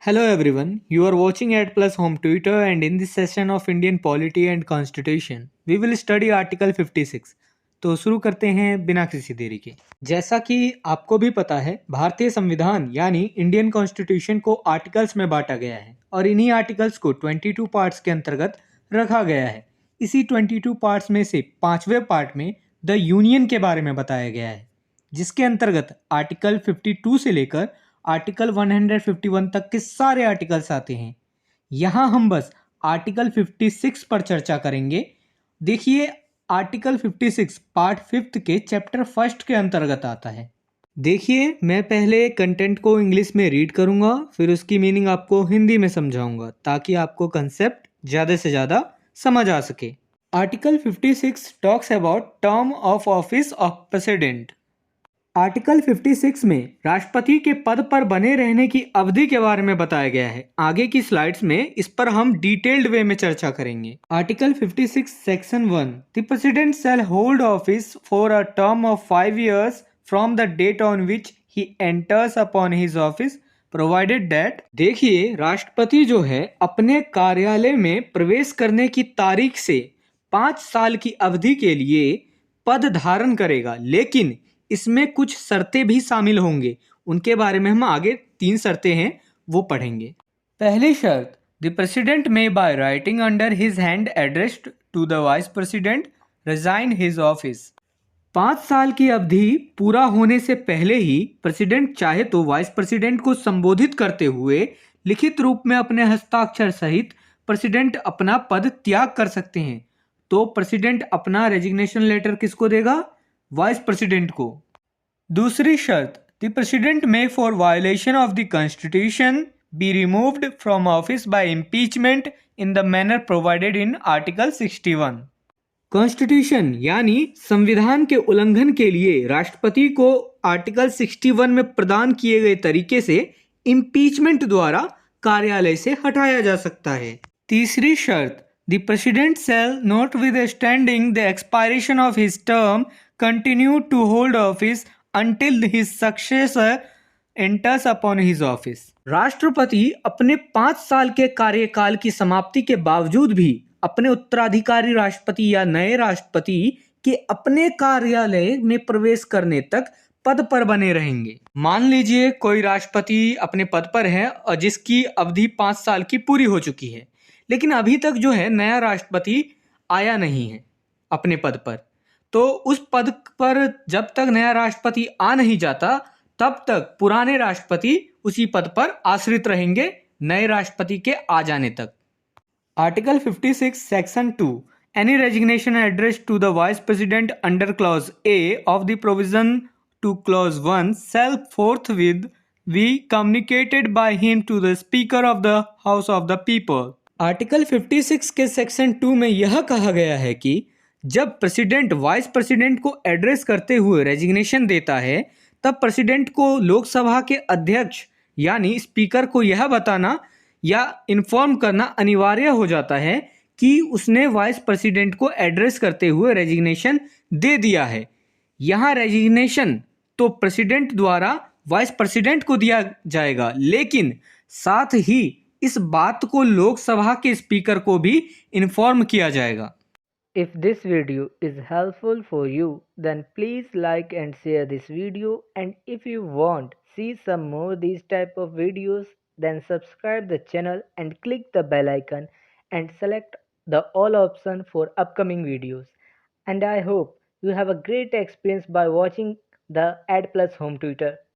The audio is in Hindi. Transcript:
Hello everyone, you are watching at Plus Home Twitter and in this session of Indian Polity and Constitution, we will study Article 56. तो शुरू करते हैं बिना किसी देरी के। जैसा कि आपको भी पता है, भारतीय संविधान यानी इंडियन कॉन्स्टिट्यूशन को आर्टिकल्स में बांटा गया है और इन्हीं आर्टिकल्स को 22 पार्ट्स के अंतर्गत रखा गया है। इसी 22 पार्ट्स में से 5वें पार्ट में द यूनियन के बारे में बताया गया है, जिसके अंतर्गत आर्टिकल 52 से लेकर आर्टिकल 151 तक के सारे आर्टिकल्स आते हैं। यहाँ हम बस आर्टिकल 56 पर चर्चा करेंगे। देखिए, आर्टिकल 56 पार्ट 5 के चैप्टर 1 के अंतर्गत आता है। देखिए, मैं पहले कंटेंट को इंग्लिश में रीड करूँगा, फिर उसकी मीनिंग आपको हिंदी में समझाऊंगा ताकि आपको कंसेप्ट ज़्यादा से ज़्यादा समझ आ सके। Article 56 talks about term of office of president. Article 56 में राष्ट्रपति के पद पर बने रहने की अवधि के बारे में बताया गया है। आगे की स्लाइड्स में इस पर हम डिटेल्ड वे में चर्चा करेंगे। Article 56 section 1, the president shall hold office for a term of 5 years from the date on which he enters upon his office provided that. देखिए, राष्ट्रपति जो है अपने कार्यालय में प्रवेश करने की तारीख से 5 साल की अवधि के लिए पद धारण करेगा, लेकिन इसमें कुछ शर्तें भी शामिल होंगे। उनके बारे में हम आगे 3 शर्तें हैं वो पढ़ेंगे। पहली शर्त, the president may by writing under his hand addressed to the vice president resign his office. 5 साल की अवधि पूरा होने से पहले ही प्रेसिडेंट चाहे तो वाइस प्रेसिडेंट को संबोधित करते हुए लिखित रूप में अपने हस्ताक्षर सहित प्रेसिडेंट अपना पद त्याग कर सकते हैं। तो प्रेसिडेंट अपना रेजिग्नेशन लेटर किसको देगा? वाइस प्रेसिडेंट को। दूसरी शर्त, the president may for violation of the constitution be removed from office by impeachment in the manner provided in article 61। Constitution यानी संविधान के उल्लंघन के लिए राष्ट्रपति को आर्टिकल 61 में प्रदान किए गए तरीके से इम्पीचमेंट द्वारा कार्यालय से हटाया जा सकता है। तीसरी शर्त, the president shall notwithstanding the expiration of his term continue to hold office until his successor enters upon his office। राष्ट्रपति अपने 5 साल के कार्यकाल की समाप्ति के बावजूद भी अपने उत्तराधिकारी राष्ट्रपति या नए राष्ट्रपति के अपने कार्यालय में प्रवेश करने तक पद पर बने रहेंगे। मान लीजिए कोई राष्ट्रपति अपने पद पर है और जिसकी अवधि 5 साल की पूरी हो चुकी है, लेकिन अभी तक जो है नया राष्ट्रपति आया नहीं है अपने पद पर। तो उस पद पर जब तक नया राष्ट्रपति आ नहीं जाता तब तक पुराने राष्ट्रपति उसी पद पर आश्रित रहेंगे नए राष्ट्रपति के आ जाने तक। Article 56 section 2, any resignation address to the vice president under clause A of the provision to clause 1 shall forthwith be communicated by him to the speaker of the house of the people. Article 56 के सेक्शन 2 में यह कहा गया है कि जब प्रेसिडेंट वाइस प्रेसिडेंट को एड्रेस करते हुए रेजिग्नेशन देता है, तब प्रेसिडेंट को लोकसभा के अध्यक्ष यानी स्पीकर को यह बताना या इन्फॉर्म करना अनिवार्य हो जाता है कि उसने वाइस प्रेसिडेंट को एड्रेस करते हुए रेजिग्नेशन दे दिया है। यहाँ रेजिग्नेशन तो प्रेसिडेंट द्वारा वाइस प्रेसिडेंट को दिया जाएगा, लेकिन साथ ही इस बात को लोकसभा के स्पीकर को भी इन्फॉर्म किया जाएगा। If this video is helpful for you, then please like and share this video, and if you want see some more these type of videos, then subscribe the channel and click the bell icon and select the all option for upcoming videos. And I hope you have a great experience by watching the Ad Plus Home Tutor.